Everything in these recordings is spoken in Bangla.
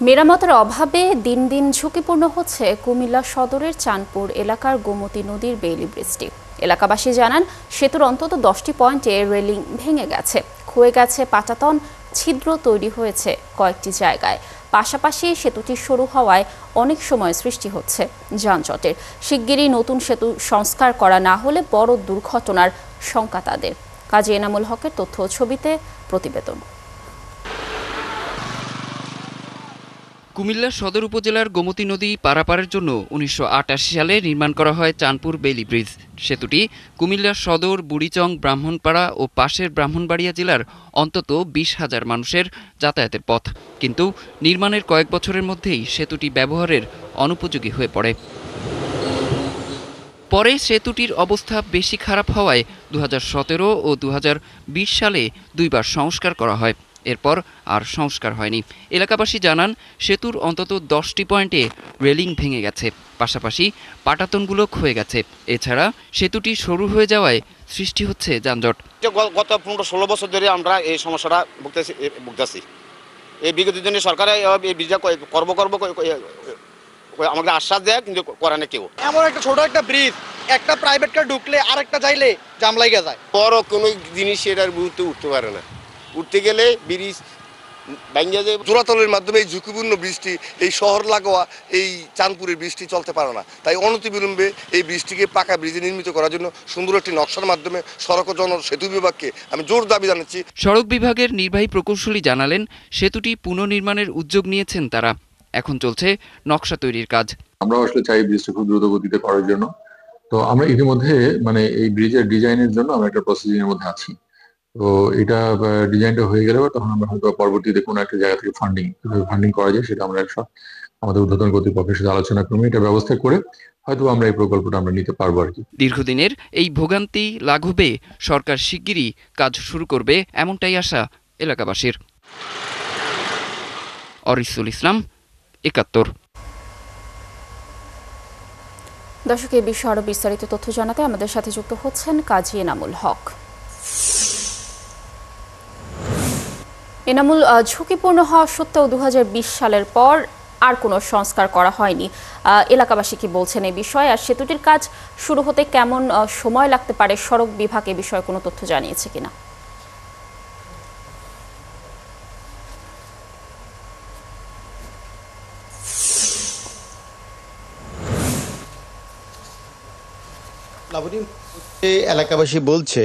মেরামতের অভাবে দিন দিন ঝুঁকিপূর্ণ হচ্ছে কুমিল্লা সদরের চাঁদপুর এলাকার গোমতী নদীর বেইলি ব্রিজটি। এলাকাবাসী জানান, সেতুর অন্তত 10টি পয়েন্টে রেলিং ভেঙে গেছে, ক্ষয়ে গেছে পাটাতন, ছিদ্র তৈরি হয়েছে কয়েকটি জায়গায়। পাশাপাশি সেতুটি সরু হওয়ায় অনেক সময় সৃষ্টি হচ্ছে যানজটের। শিগগিরই নতুন সেতু সংস্কার করা না হলে বড় দুর্ঘটনার শঙ্কা তাদের। কাজী এনামুল হকের তথ্য ও ছবিতে প্রতিবেদন। কুমিল্লা সদর উপজেলার গোমতী নদী পারাপারের জন্য ১৯৮৮ সালে নির্মাণ করা হয় চাঁদপুর বেইলি ব্রিজ। সেতুটি কুমিল্লা সদর, বুড়িচং, ব্রাহ্মণপাড়া ও পাশের ব্রাহ্মণবাড়িয়া জেলার অন্তত ২০,০০০ মানুষের যাতায়াতের পথ। কিন্তু নির্মাণের কয়েক বছরের মধ্যেই সেতুটি ব্যবহারের অনুপযোগী হয়ে পড়ে। পরে সেতুটির অবস্থা বেশি খারাপ হওয়ায় ২০১৭ ও ২০২০ সালে দুইবার সংস্কার করা হয়। এরপর আর সংস্কার হয়নি। এলাকাবাসী জানান, সেতুর অন্তত 10টি পয়েন্টে রেলিং ভেঙে গেছে, পাশাপাশি পাটাতনগুলো ক্ষয়ে গেছে। এছাড়া সেতুটি সরু হয়ে যাওয়ায় সৃষ্টি হচ্ছে যানজট। গত ১৫-১৬ বছর ধরে আমরা এই সমস্যাটা ভুগতেছি। এই বিগত দিনে সরকার এই ব্রিজটা করব আমাদের আশ্বাস দেয়, কিন্তু করে না কেউ। এমন একটা ছোট একটা ব্রিজ, একটা প্রাইভেট কার ঢুকলে আরেকটা যাইলে জাম লাগা যায়। বড় কোনো জিনিস এটার গুরুত্ব উঠতে পারে না। উঠতে গেলে ব্রিজ ভাঙিয়া যায়। জোড়াতলের মাধ্যমে এই ঝুঁকিপূর্ণ বৃষ্টি, এই শহর লাগোয়া এই চাঁদপুরের বৃষ্টি চলতে পারে না। তাই অনতিবিলম্বে এই বৃষ্টিকে পাকা ব্রিজে নির্মিত করার জন্য সুন্দর একটি নকশার মাধ্যমে সড়ক ও সেতু বিভাগকে আমি জোর দাবি জানাচ্ছি। সড়ক বিভাগের নির্বাহী প্রকৌশলী জানালেন, সেতুটি পুনর্নির্মাণের উদ্যোগ নিয়েছেন তারা। এখন চলছে নকশা তৈরির কাজ। আমরা আসলে চাই ব্রিজটা খুব দ্রুত গতিতে করার জন্য। তো আমরা ইতিমধ্যে এই ব্রিজের ডিজাইনের জন্য আমরা একটা প্রসেসিং এর মধ্যে আছি। তো এটা ডিজাইনটা হয়ে গেলে তখন আমরা হয়তো পরবর্তীতে কোনো একটা জায়গা থেকে ফান্ডিং করা যায় সেটা আমরা আমাদের ঊর্ধ্বতন কর্তৃপক্ষের সাথে আলোচনা করে এটা ব্যবস্থা করে হয়তো আমরা এই প্রকল্পটা আমরা নিতে পারবো আর কি। দীর্ঘদিনের এই ভোগান্তি লাঘবে সরকার শিগগিরই কাজ শুরু করবে, এমনটাই আশা এলাকাবাসীর। অরিসুল ইসলাম, ৭১। দর্শক, এই বিষয়ে আরো বিস্তারিত তথ্য জানাতে আমাদের সাথে যুক্ত হচ্ছেন কাজী এনামুল হক। এনামুল, ঝুঁকিপূর্ণ হওয়া সত্ত্বেও ২০২০ সালের পর আর কোনো সংস্কার করা হয়নি। এলাকাবাসী কি বলছেন এই বিষয়ে, আর সেতুটির কাজ শুরু হতে কেমন সময় লাগতে পারে? সড়ক বিভাগ এ বিষয়ে কোনো তথ্য জানিয়েছে কিনা? এলাকাবাসী বলছে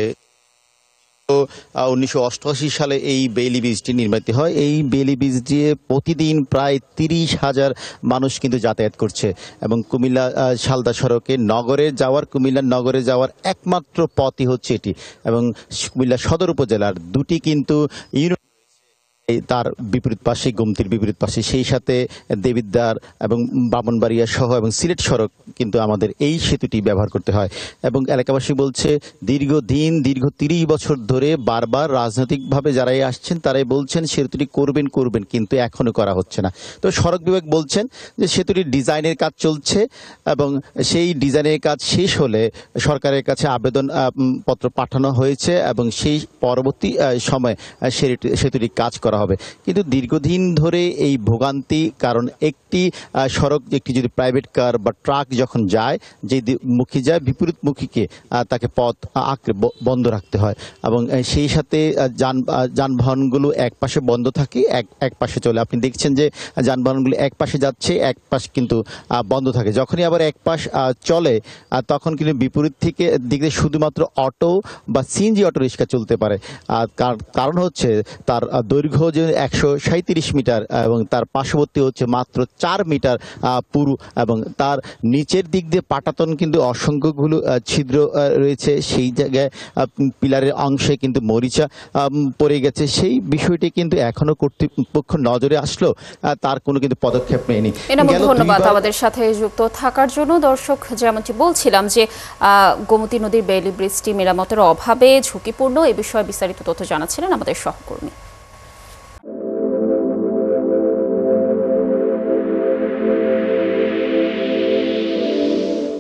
১৯৮৮ সালে এই বেইলি ব্রিজটি নির্মিত হয়। এই বেইলি ব্রিজ দিয়ে প্রতিদিন প্রায় ৩০,০০০ মানুষ কিন্তু যাতায়াত করছে এবং কুমিল্লা শালদা সড়কে কুমিল্লা নগরে যাওয়ার একমাত্র পথই হচ্ছে এটি। এবং কুমিল্লা সদর উপজেলার দুটি কিন্তু তার বিপরীত পাশে, গোমতীর বিপরীত পাশে, সেই সাথে দেবিদ্বার এবং ব্রাহ্মণবাড়িয়া সহ এবং সিলেট সড়ক কিন্তু আমাদের এই সেতুটি ব্যবহার করতে হয়। এবং এলাকাবাসী বলছে দীর্ঘ ৩০ বছর ধরে বারবার রাজনৈতিকভাবে যারাই আসছেন তারাই বলছেন সেতুটি করবেন, কিন্তু এখনো করা হচ্ছে না। তো সড়ক বিভাগ বলছেন যে সেতুটির ডিজাইনের কাজ চলছে এবং সেই ডিজাইনের কাজ শেষ হলে সরকারের কাছে আবেদন পত্র পাঠানো হয়েছে এবং সেই পরবর্তী সময়ে সেতুটি কাজ করা হবে। কিন্তু দীর্ঘদিন ধরে এই ভোগান্তি, কারণ একটি সড়ক, একটি যদি প্রাইভেট কার বা ট্রাক যখন যায়, যে মুখী যায় বিপরীত মুখীকে তাকে পথ আঁকড়ে বন্ধ রাখতে হয় এবং সেই সাথে যানবাহনগুলো এক পাশে বন্ধ থাকে, এক পাশে চলে। আপনি দেখছেন যে যানবাহনগুলো এক পাশে যাচ্ছে, এক পাশ কিন্তু বন্ধ থাকে। যখনই আবার এক পাশ চলে তখন কিন্তু বিপরীত দিকে শুধুমাত্র অটো বা সিএনজি অটো রিক্সা চলতে পারে। কারণ হচ্ছে তার দৈর্ঘ্য যে ১৩৭ মিটার এবং তার পার্শ্ববর্তী হচ্ছে মাত্র ৪ মিটার পুরু এবং তার নিচের দিক দিয়ে পাটাতন কিন্তু অসংখ্যগুলো ছিদ্র রয়েছে। সেই জায়গায় পিলারের অংশে কিন্তু মরিচা পড়ে গেছে। সেই বিষয়টি কিন্তু এখনো কর্তৃপক্ষ নজরে আসলো তার কোনো কিন্তু পদক্ষেপ নেয়নি। ধন্যবাদ আমাদের সাথে যুক্ত থাকার জন্য। দর্শক, যেমনটি বলছিলাম যে গোমতী নদীর বেইলি ব্রিজটি মেরামতের অভাবে ঝুঁকিপূর্ণ, এ বিষয়ে বিস্তারিত তথ্য জানাচ্ছিলেন আমাদের সহকর্মী।